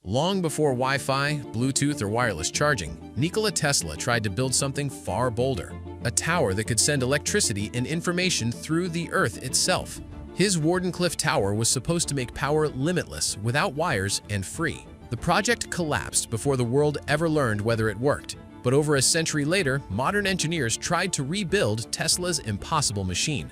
Long before Wi-Fi, Bluetooth, or wireless charging, Nikola Tesla tried to build something far bolder, a tower that could send electricity and information through the Earth itself. His Wardenclyffe Tower was supposed to make power limitless, without wires, and free. The project collapsed before the world ever learned whether it worked. But over a century later, modern engineers tried to rebuild Tesla's impossible machine.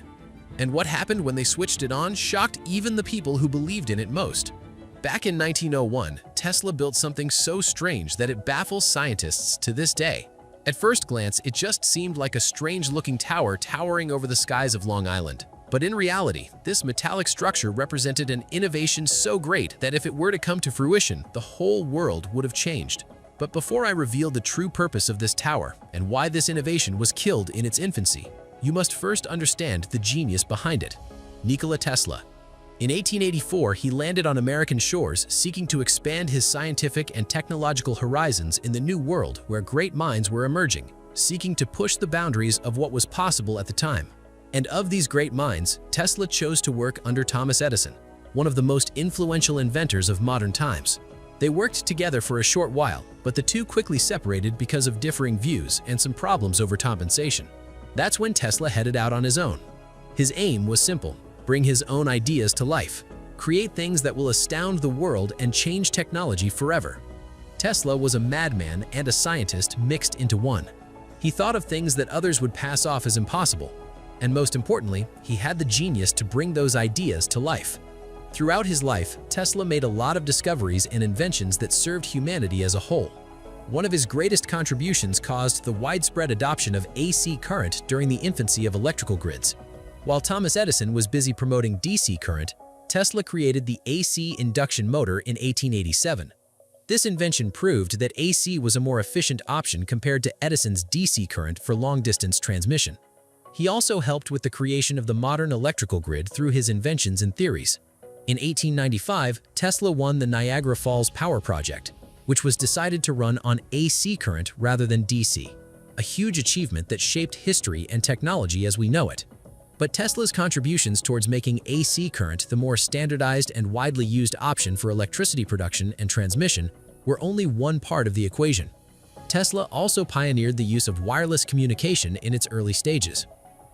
And what happened when they switched it on shocked even the people who believed in it most. Back in 1901, Tesla built something so strange that it baffles scientists to this day. At first glance, it just seemed like a strange-looking tower towering over the skies of Long Island. But in reality, this metallic structure represented an innovation so great that if it were to come to fruition, the whole world would have changed. But before I reveal the true purpose of this tower and why this innovation was killed in its infancy, you must first understand the genius behind it. Nikola Tesla. In 1884, he landed on American shores seeking to expand his scientific and technological horizons in the New World where great minds were emerging, seeking to push the boundaries of what was possible at the time. And of these great minds, Tesla chose to work under Thomas Edison, one of the most influential inventors of modern times. They worked together for a short while, but the two quickly separated because of differing views and some problems over compensation. That's when Tesla headed out on his own. His aim was simple: bring his own ideas to life, create things that will astound the world and change technology forever. Tesla was a madman and a scientist mixed into one. He thought of things that others would pass off as impossible. And most importantly, he had the genius to bring those ideas to life. Throughout his life, Tesla made a lot of discoveries and inventions that served humanity as a whole. One of his greatest contributions caused the widespread adoption of AC current during the infancy of electrical grids. While Thomas Edison was busy promoting DC current, Tesla created the AC induction motor in 1887. This invention proved that AC was a more efficient option compared to Edison's DC current for long-distance transmission. He also helped with the creation of the modern electrical grid through his inventions and theories. In 1895, Tesla won the Niagara Falls Power Project, which was decided to run on AC current rather than DC, a huge achievement that shaped history and technology as we know it. But Tesla's contributions towards making AC current the more standardized and widely used option for electricity production and transmission were only one part of the equation. Tesla also pioneered the use of wireless communication in its early stages.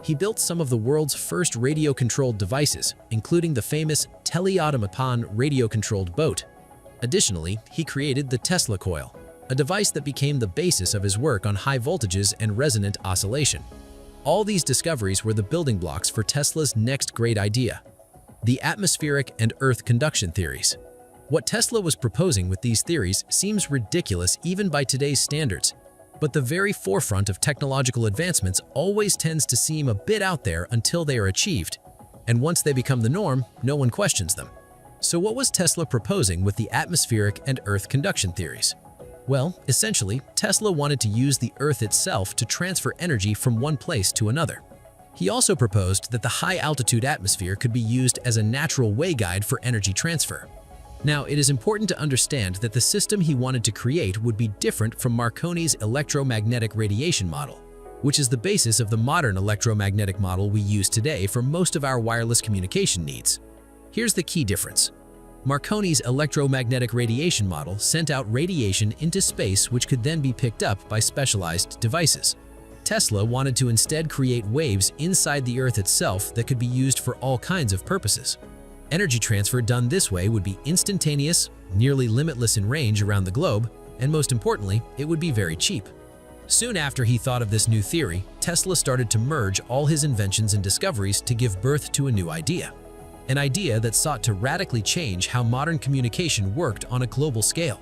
He built some of the world's first radio-controlled devices, including the famous teleautomaton radio-controlled boat. Additionally, he created the Tesla coil, a device that became the basis of his work on high voltages and resonant oscillation. All these discoveries were the building blocks for Tesla's next great idea, the atmospheric and Earth conduction theories. What Tesla was proposing with these theories seems ridiculous even by today's standards, but the very forefront of technological advancements always tends to seem a bit out there until they are achieved, and once they become the norm, no one questions them. So what was Tesla proposing with the atmospheric and Earth conduction theories? Well, essentially, Tesla wanted to use the Earth itself to transfer energy from one place to another. He also proposed that the high-altitude atmosphere could be used as a natural waveguide for energy transfer. Now, it is important to understand that the system he wanted to create would be different from Marconi's electromagnetic radiation model, which is the basis of the modern electromagnetic model we use today for most of our wireless communication needs. Here's the key difference. Marconi's electromagnetic radiation model sent out radiation into space which could then be picked up by specialized devices. Tesla wanted to instead create waves inside the Earth itself that could be used for all kinds of purposes. Energy transfer done this way would be instantaneous, nearly limitless in range around the globe, and most importantly, it would be very cheap. Soon after he thought of this new theory, Tesla started to merge all his inventions and discoveries to give birth to a new idea. An idea that sought to radically change how modern communication worked on a global scale.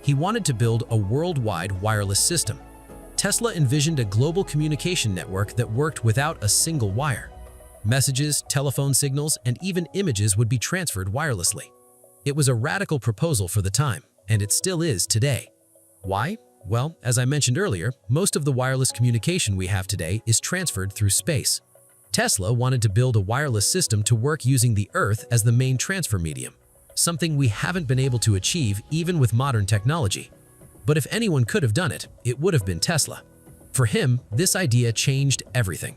He wanted to build a worldwide wireless system. Tesla envisioned a global communication network that worked without a single wire. Messages, telephone signals, and even images would be transferred wirelessly. It was a radical proposal for the time, and it still is today. Why? Well, as I mentioned earlier, most of the wireless communication we have today is transferred through space. Tesla wanted to build a wireless system to work using the Earth as the main transfer medium, something we haven't been able to achieve even with modern technology. But if anyone could have done it, it would have been Tesla. For him, this idea changed everything.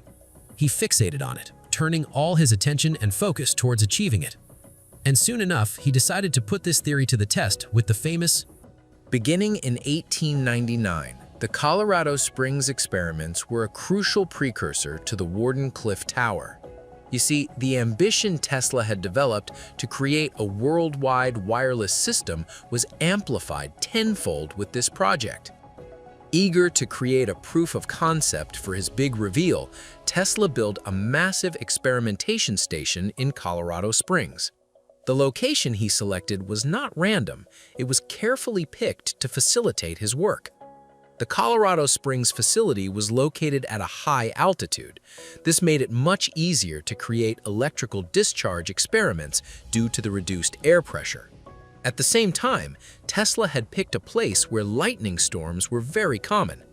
He fixated on it, turning all his attention and focus towards achieving it. And soon enough, he decided to put this theory to the test with the famous. Beginning in 1899, the Colorado Springs experiments were a crucial precursor to the Wardenclyffe Tower. You see, the ambition Tesla had developed to create a worldwide wireless system was amplified tenfold with this project. Eager to create a proof of concept for his big reveal, Tesla built a massive experimentation station in Colorado Springs. The location he selected was not random, it was carefully picked to facilitate his work. The Colorado Springs facility was located at a high altitude. This made it much easier to create electrical discharge experiments due to the reduced air pressure. At the same time, Tesla had picked a place where lightning storms were very common.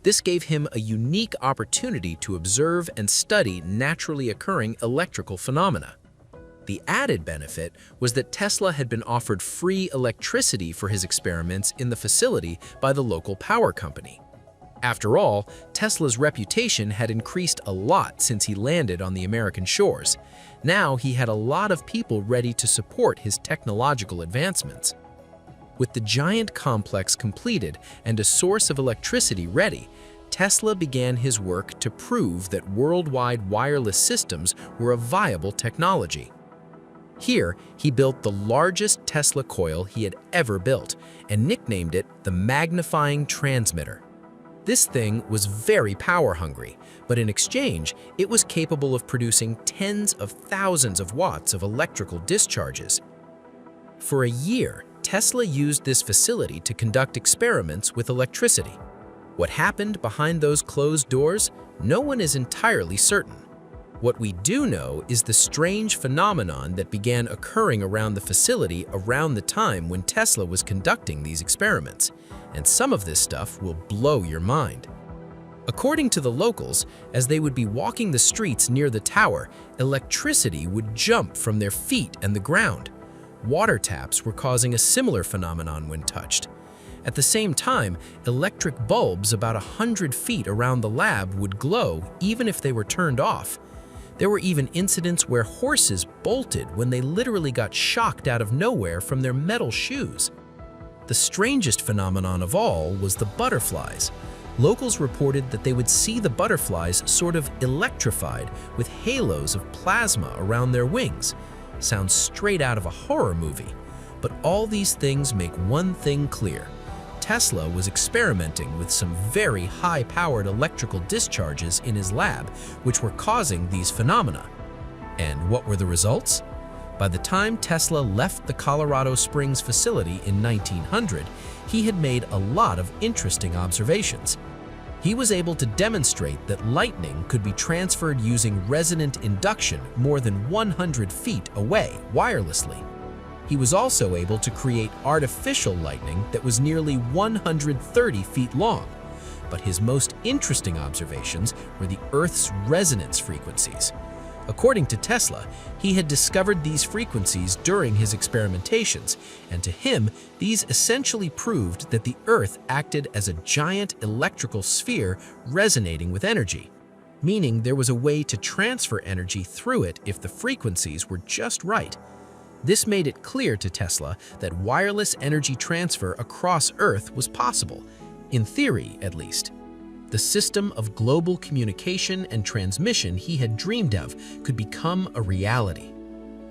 This gave him a unique opportunity to observe and study naturally occurring electrical phenomena. The added benefit was that Tesla had been offered free electricity for his experiments in the facility by the local power company. After all, Tesla's reputation had increased a lot since he landed on the American shores. Now he had a lot of people ready to support his technological advancements. With the giant complex completed and a source of electricity ready, Tesla began his work to prove that worldwide wireless systems were a viable technology. Here, he built the largest Tesla coil he had ever built and nicknamed it the magnifying transmitter. This thing was very power-hungry, but in exchange, it was capable of producing tens of thousands of watts of electrical discharges. For a year, Tesla used this facility to conduct experiments with electricity. What happened behind those closed doors, no one is entirely certain. What we do know is the strange phenomenon that began occurring around the facility around the time when Tesla was conducting these experiments, and some of this stuff will blow your mind. According to the locals, as they would be walking the streets near the tower, electricity would jump from their feet and the ground. Water taps were causing a similar phenomenon when touched. At the same time, electric bulbs about 100 feet around the lab would glow even if they were turned off. There were even incidents where horses bolted when they literally got shocked out of nowhere from their metal shoes. The strangest phenomenon of all was the butterflies. Locals reported that they would see the butterflies sort of electrified with halos of plasma around their wings. Sounds straight out of a horror movie. But all these things make one thing clear. Tesla was experimenting with some very high-powered electrical discharges in his lab, which were causing these phenomena. And what were the results? By the time Tesla left the Colorado Springs facility in 1900, he had made a lot of interesting observations. He was able to demonstrate that lightning could be transferred using resonant induction more than 100 feet away wirelessly. He was also able to create artificial lightning that was nearly 130 feet long. But his most interesting observations were the Earth's resonance frequencies. According to Tesla, he had discovered these frequencies during his experimentations, and to him, these essentially proved that the Earth acted as a giant electrical sphere resonating with energy, meaning there was a way to transfer energy through it if the frequencies were just right. This made it clear to Tesla that wireless energy transfer across Earth was possible, in theory at least. The system of global communication and transmission he had dreamed of could become a reality.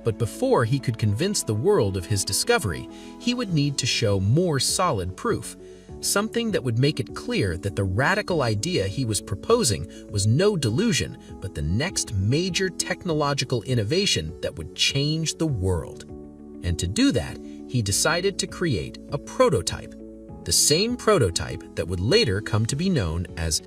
But before he could convince the world of his discovery, he would need to show more solid proof, something that would make it clear that the radical idea he was proposing was no delusion, but the next major technological innovation that would change the world. And to do that, he decided to create a prototype, the same prototype that would later come to be known as